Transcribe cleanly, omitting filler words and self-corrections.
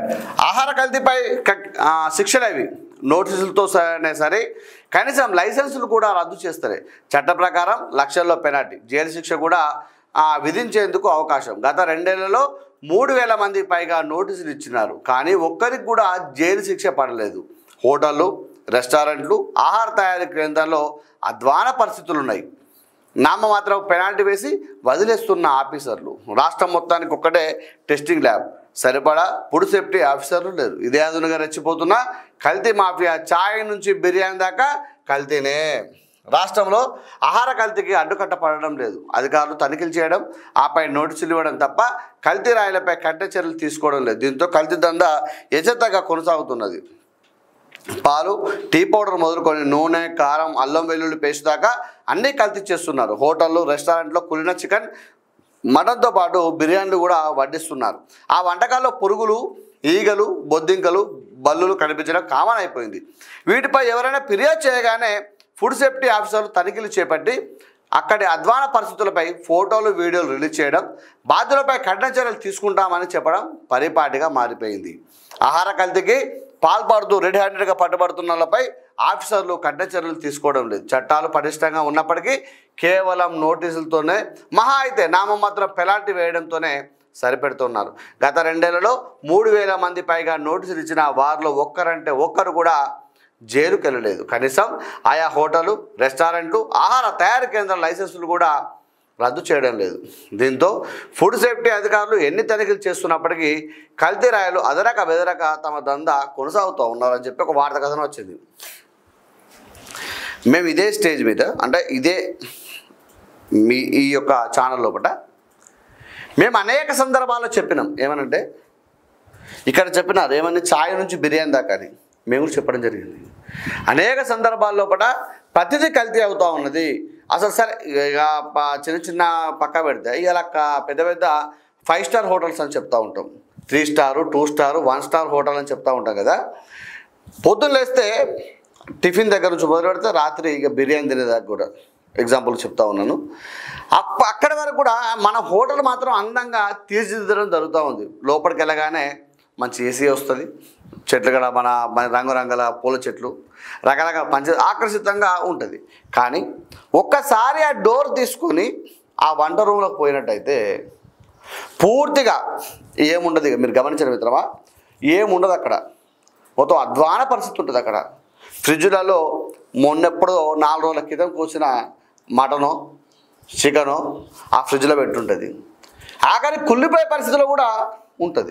Right. ఆహార కల్తీపై శిక్షలు అవి నోటీసులతో సరే కనీసం లైసెన్సులు కూడా రద్దు చేస్తారు. చట్ట ప్రకారం లక్షల్లో పెనాల్టీ, జైలు శిక్ష కూడా విధించేందుకు అవకాశం. గత 2 ఏళ్లలో 3000 మందికి పైగా నోటీసులు ఇచ్చినారు, కానీ ఒక్కరికి కూడా జైలు శిక్ష పడలేదు. హోటళ్ళు, రెస్టారెంట్లు, ఆహార తయారీ కేంద్రాల్లో అధ్వాన పరిస్థితులు ఉన్నాయి. నామమాత్రం పెనాల్టీ వేసి వదిలేస్తున్న ఆఫీసర్లు. రాష్ట్రం మొత్తానికి ఒక్కటే టెస్టింగ్ ల్యాబ్, సరిపడా ఫుడ్ సేఫ్టీ ఆఫీసర్లు లేరు. ఇదే అదునుగా రెచ్చిపోతున్న కల్తీ మాఫియా. ఛాయ్ నుంచి బిర్యానీ దాకా కల్తీనే. రాష్ట్రంలో ఆహార కల్తీకి అడ్డుకట్ట పడడం లేదు. అధికారులు తనిఖీలు చేయడం, ఆపై నోటీసులు ఇవ్వడం తప్ప కల్తీ రాయిలపై కఠిన చర్యలు తీసుకోవడం లేదు. దీంతో కల్తీ దందా యథేచ్ఛగా కొనసాగుతున్నది. పాలు, టీ పౌడర్ మొదలుకొని నూనె, కారం, అల్లం వెల్లుల్లి పేస్ట్ దాకా అన్నీ కల్తీ చేస్తున్నారు. హోటళ్ళు, రెస్టారెంట్లో కులిన చికెన్, మటన్తో పాటు బిర్యానీలు కూడా వడ్డిస్తున్నారు. ఆ వంటకాల్లో పురుగులు, ఈగలు, బొద్దింకలు, బల్లులు కనిపించడం కామన్ అయిపోయింది. వీటిపై ఎవరైనా ఫిర్యాదు చేయగానే ఫుడ్ సేఫ్టీ ఆఫీసర్లు తనిఖీలు చేపట్టి అక్కడి అధ్వాన పరిస్థితులపై ఫోటోలు, వీడియోలు రిలీజ్ చేయడం, బాధ్యులపై కఠిన చర్యలు తీసుకుంటామని చెప్పడం పరిపాటిగా మారిపోయింది. ఆహార కల్తీకి పాల్పడుతూ రెడ్ హ్యాండెడ్గా పట్టుబడుతున్న వాళ్ళపై ఆఫీసర్లు కఠిన చర్యలు తీసుకోవడం లేదు. చట్టాలు పటిష్టంగా ఉన్నప్పటికీ కేవలం నోటీసులతోనే, మహా అయితే నామమాత్రం పెనాల్టీ వేయడంతోనే సరిపెడుతున్నారు. గత 2 ఏళ్లలో 3000 మంది పైగా నోటీసులు ఇచ్చిన వారిలో ఒక్కరంటే ఒక్కరు కూడా జైలుకి వెళ్ళలేదు. కనీసం ఆయా హోటళ్ళు, రెస్టారెంట్లు, ఆహార తయారీ కేంద్రాల లైసెన్సులు కూడా రద్దు చేయడం లేదు. దీంతో ఫుడ్ సేఫ్టీ అధికారులు ఎన్ని తనిఖీలు చేస్తున్నప్పటికీ కల్తీ రాయలు అదరక బెదరక తమ దందా కొనసాగుతూ ఉన్నారని చెప్పి ఒక వార్త కథనం వచ్చింది. మేము ఇదే స్టేజ్ మీద, అంటే ఇదే ఈ యొక్క ఛానల్ లోపల మేము అనేక సందర్భాల్లో చెప్పినాం. ఏమనంటే ఇక్కడ చెప్పినారు ఏమని, ఛాయ్ నుంచి బిర్యానీ దాకా అని మేము కూడా చెప్పడం జరిగింది. అనేక సందర్భాల్లో కూడా ప్రతిదీ కల్తీ అవుతూ ఉన్నది. అసలు సరే ఇక చిన్న చిన్న పక్క పెడితే ఇలా పెద్ద పెద్ద 5 స్టార్ హోటల్స్ అని చెప్తూ ఉంటాం, 3 స్టార్, 2 స్టార్, 1 స్టార్ హోటల్ అని చెప్తూ ఉంటాం కదా. పొద్దున్న లేస్తే టిఫిన్ దగ్గర నుంచి మొదలు పెడితే రాత్రి ఇక బిర్యానీ తినేదాకా కూడా ఎగ్జాంపుల్ చెప్తా ఉన్నాను. అక్కడి వరకు కూడా మన హోటల్ మాత్రం అందంగా తీర్చిదిద్దడం జరుగుతూ ఉంది. లోపలికి వెళ్ళగానే మంచి ఏసీ వస్తుంది, చెట్లు కూడా మన రంగురంగుల పూల చెట్లు, రకరకాల ఆకర్షితంగా ఉంటుంది. కానీ ఒక్కసారి ఆ డోర్ తీసుకొని ఆ వంట రూమ్లోకి పోయినట్టయితే పూర్తిగా ఏముండదు. ఇక మీరు గమనించిన మిత్రమా, ఏముండదు అక్కడ. మొత్తం అధ్వాన పరిస్థితి ఉంటుంది అక్కడ. ఫ్రిడ్జ్లలో మొన్నెప్పుడో 4 రోజుల క్రితం కూర్చిన మటనో, చికెనో ఆ ఫ్రిడ్జ్లో పెట్టుంటుంది. ఆఖరి కుళ్ళిపోయే పరిస్థితిలో కూడా ఉంటుంది.